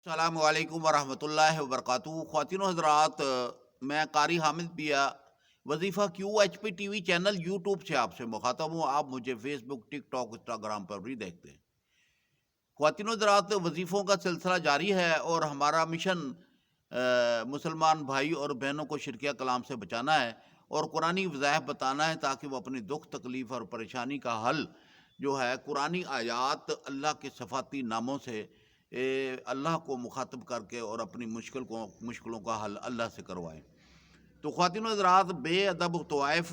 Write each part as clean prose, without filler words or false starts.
السلام علیکم ورحمۃ اللہ وبرکاتہ خواتین و حضرات، میں قاری Hamid Piya Wazifa Q H P T V channel YouTube سے آپ سے مخاطب ہوں۔ آپ مجھے Facebook, TikTok, Instagram پر بھی دیکھتے ہیں۔ خواتین و حضرات، وظیفوں کا سلسلہ جاری ہے اور ہمارا مشن مسلمان بھائی اور بہنوں کو شرکیہ کلام سے بچانا ہے اور قرآنی وظائف بتانا ہے تاکہ وہ اپنی دکھ تکلیف اور پریشانی کا حل جو ہے قرآنی آیات، اللہ کے صفاتی ناموں سے اللہ کو مخاطب کر کے اور اپنی مشکلوں کا حل اللہ سے کروائیں۔ تو خواتین و حضرات، بے ادب طوائف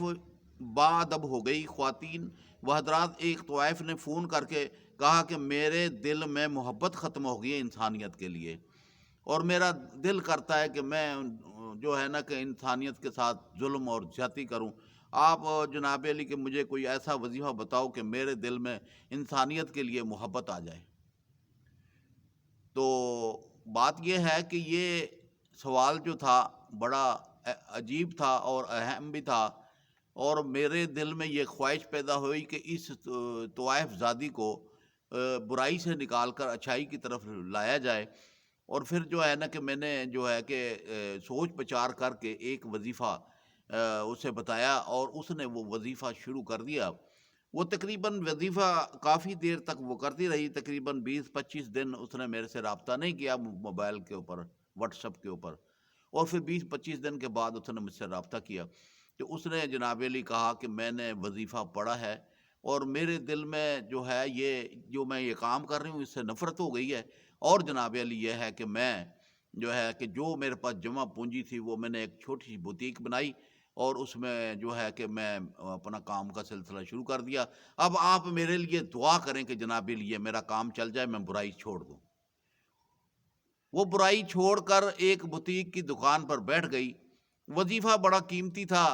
با ادب ہو گئی۔ خواتین و حضرات، ایک طوائف نے فون کر کے کہا کہ میرے دل میں محبت ختم ہو گئی ہے انسانیت کے لیے، اور میرا دل کرتا ہے کہ میں جو ہے نا کہ انسانیت کے ساتھ ظلم اور زیادتی کروں۔ آپ جناب علی کہ مجھے کوئی ایسا وظیفہ بتاؤ کہ میرے دل میں انسانیت کے لیے محبت آ جائے۔ تو بات یہ ہے کہ یہ سوال جو تھا بڑا عجیب تھا اور اہم بھی تھا، اور میرے دل میں یہ خواہش پیدا ہوئی کہ اس طوائف زادی کو برائی سے نکال کر اچھائی کی طرف لایا جائے۔ اور پھر جو ہے نا کہ میں نے جو ہے کہ سوچ بچار کر کے ایک وظیفہ اسے بتایا اور اس نے وہ وظیفہ شروع کر دیا۔ وہ تقریباً وظیفہ کافی دیر تک وہ کرتی رہی، تقریباً 20-25 دن اس نے میرے سے رابطہ نہیں کیا موبائل کے اوپر، واٹس ایپ کے اوپر، اور پھر 20-25 دن کے بعد اس نے مجھ سے رابطہ کیا۔ تو اس نے جناب علی کہا کہ میں نے وظیفہ پڑھا ہے اور میرے دل میں جو ہے یہ جو میں یہ کام کر رہی ہوں اس سے نفرت ہو گئی ہے، اور جناب علی یہ ہے کہ میں جو ہے کہ جو میرے پاس جمع پونجی تھی وہ میں نے ایک چھوٹی سی بوتیک بنائی اور اس میں جو ہے کہ میں اپنا کام کا سلسلہ شروع کر دیا۔ اب آپ میرے لیے دعا کریں کہ جناب علی میرا کام چل جائے، میں برائی چھوڑ دوں۔ وہ برائی چھوڑ کر ایک بوتیک کی دکان پر بیٹھ گئی۔ وظیفہ بڑا قیمتی تھا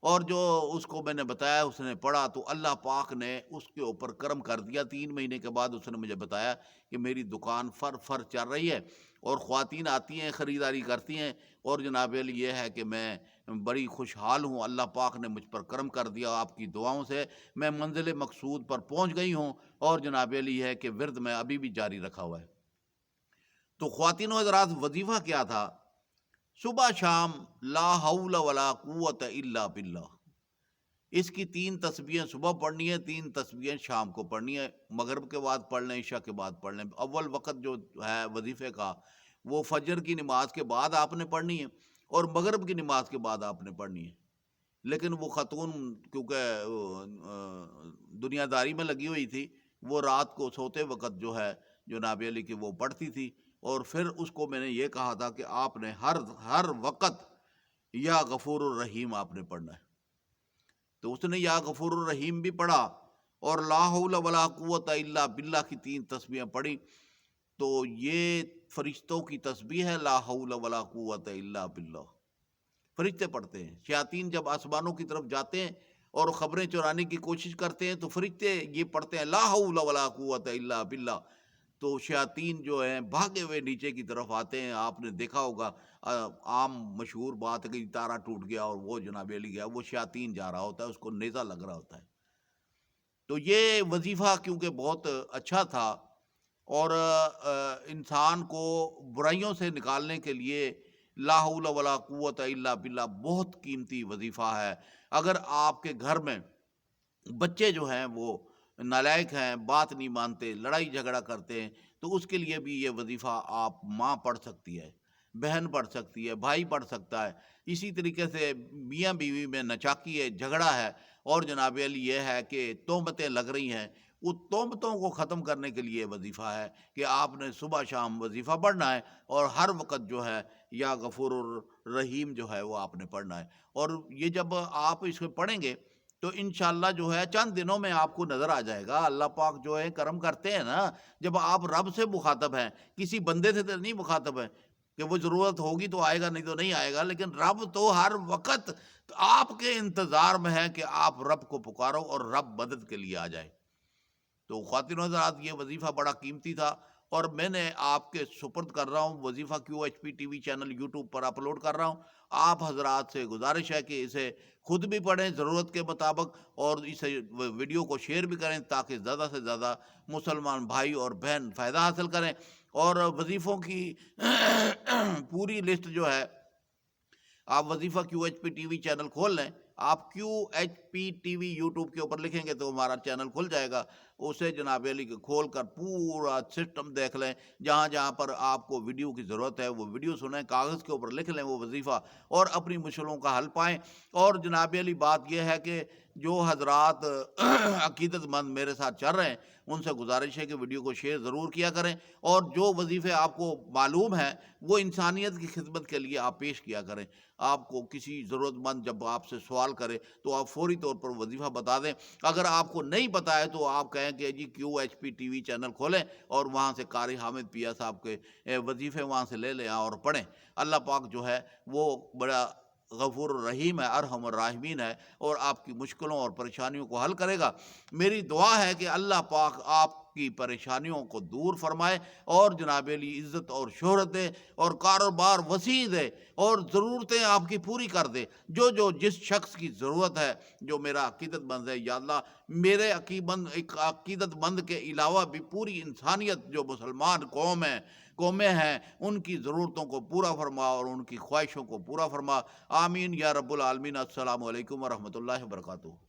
اور جو اس کو میں نے بتایا اس نے پڑھا تو اللہ پاک نے اس کے اوپر کرم کر دیا۔ 3 مہینے کے بعد اس نے مجھے بتایا کہ میری دکان فر چل رہی ہے اور خواتین آتی ہیں، خریداری کرتی ہیں، اور جناب علی یہ ہے کہ میں بڑی خوشحال ہوں۔ اللہ پاک نے مجھ پر کرم کر دیا، آپ کی دعاؤں سے میں منزل مقصود پر پہنچ گئی ہوں، اور جناب علی ہے کہ ورد میں ابھی بھی جاری رکھا ہوا ہے۔ تو خواتین و حضرات، وظیفہ کیا تھا؟ صبح شام لا حول ولا قوت الا باللہ، اس کی 3 تسبیحیں صبح پڑھنی ہے، 3 تسبیحیں شام کو پڑھنی ہے، مغرب کے بعد پڑھ لیں، عشاء کے بعد پڑھ لیں۔ اول وقت جو ہے وظیفے کا وہ فجر کی نماز کے بعد آپ نے پڑھنی ہے اور مغرب کی نماز کے بعد آپ نے پڑھنی ہے۔ لیکن وہ خاتون کیونکہ دنیا داری میں لگی ہوئی تھی، وہ رات کو سوتے وقت جو ہے جناب علی کی وہ پڑھتی تھی، اور پھر اس کو میں نے یہ کہا تھا کہ آپ نے ہر وقت یا غفور الرحیم آپ نے پڑھنا ہے۔ تو اس نے یا غفور الرحیم بھی پڑھا اور لا حول ولا قوت الا باللہ کی 3 تسبیحیں پڑھی۔ تو یہ فرشتوں کی تسبیح ہے، لا حول ولا قوت الا باللہ، فرشتے پڑھتے ہیں۔ شیاطین جب آسمانوں کی طرف جاتے ہیں اور خبریں چرانے کی کوشش کرتے ہیں تو فرشتے یہ پڑھتے ہیں لا حول ولا قوت الا باللہ، تو شیاطین جو ہیں بھاگے ہوئے نیچے کی طرف آتے ہیں۔ آپ نے دیکھا ہوگا عام مشہور بات ہے کہ تارا ٹوٹ گیا اور وہ جناب علی گیا، وہ شیاطین جا رہا ہوتا ہے، اس کو نیزہ لگ رہا ہوتا ہے۔ تو یہ وظیفہ کیونکہ بہت اچھا تھا اور انسان کو برائیوں سے نکالنے کے لیے لا حول ولا قوت الا باللہ بہت قیمتی وظیفہ ہے۔ اگر آپ کے گھر میں بچے جو ہیں وہ نالائق ہیں، بات نہیں مانتے، لڑائی جھگڑا کرتے ہیں، تو اس کے لیے بھی یہ وظیفہ آپ ماں پڑھ سکتی ہے، بہن پڑھ سکتی ہے، بھائی پڑھ سکتا ہے۔ اسی طریقے سے میاں بیوی میں نچاکی ہے، جھگڑا ہے، اور جناب علی یہ ہے کہ تہمتیں لگ رہی ہیں، وہ تہمتوں کو ختم کرنے کے لیے وظیفہ ہے کہ آپ نے صبح شام وظیفہ پڑھنا ہے اور ہر وقت جو ہے یا غفور الرحیم جو ہے وہ آپ نے پڑھنا ہے۔ اور یہ جب آپ اس کو پڑھیں گے تو انشاءاللہ جو ہے چند دنوں میں آپ کو نظر آ جائے گا۔ اللہ پاک جو ہے کرم کرتے ہیں نا، جب آپ رب سے مخاطب ہیں، کسی بندے سے تو نہیں مخاطب ہیں کہ وہ ضرورت ہوگی تو آئے گا نہیں تو نہیں آئے گا، لیکن رب تو ہر وقت آپ کے انتظار میں ہے کہ آپ رب کو پکارو اور رب مدد کے لیے آ جائے۔ تو خواتین و حضرات، یہ وظیفہ بڑا قیمتی تھا اور میں نے آپ کے سپرد کر رہا ہوں۔ Wazifa Q H P T V channel YouTube پر اپلوڈ کر رہا ہوں۔ آپ حضرات سے گزارش ہے کہ اسے خود بھی پڑھیں ضرورت کے مطابق، اور اسے ویڈیو کو شیئر بھی کریں تاکہ زیادہ سے زیادہ مسلمان بھائی اور بہن فائدہ حاصل کریں۔ اور وظیفوں کی پوری لسٹ جو ہے آپ Wazifa Q H P T V چینل کھول لیں. آپ کیو ایچ پی ٹی وی یوٹیوب کے اوپر لکھیں گے تو ہمارا چینل کھل جائے گا. اسے جناب علی کھول کر پورا سسٹم دیکھ لیں. جہاں جہاں پر آپ کو ویڈیو کی ضرورت ہے وہ ویڈیو سنیں, کاغذ کے اوپر لکھ لیں وہ وظیفہ, اور اپنی مشکلوں کا حل پائیں. اور جناب علی بات یہ ہے کہ جو حضرات عقیدت مند میرے ساتھ چل رہے ہیں ان سے گزارش ہے کہ ویڈیو کو شیئر ضرور کیا کریں, اور جو وظیفے آپ کو معلوم ہیں وہ انسانیت کی خدمت کے لیے آپ پیش کیا کریں. آپ کو کسی ضرورت مند جب آپ سے سوال کرے تو آپ فوری طور پر وظیفہ بتا دیں. اگر آپ کو نہیں پتہ ہے تو آپ کہیں کہ جی Q H P T V چینل کھولیں اور وہاں سے قاری حامد پیا صاحب کے وظیفے وہاں سے لے لیں اور پڑھیں. اللہ پاک جو ہے وہ بڑا غفور الرحیم ہے, ارحم الراحمین ہے, اور آپ کی مشکلوں اور پریشانیوں کو حل کرے گا. میری دعا ہے کہ اللہ پاک آپ کی پریشانیوں کو دور فرمائے اور جناب علی عزت اور شہرت دے اور کاروبار وسیع دے اور ضرورتیں آپ کی پوری کر دے. جو جس شخص کی ضرورت ہے جو میرا عقیدت مند ہے, یا اللہ میرے عقیدت مند کے علاوہ بھی پوری انسانیت جو مسلمان قومیں ہیں ان کی ضرورتوں کو پورا فرما اور ان کی خواہشوں کو پورا فرما. آمین یا رب العالمین. السلام علیکم ورحمۃ اللہ وبرکاتہ.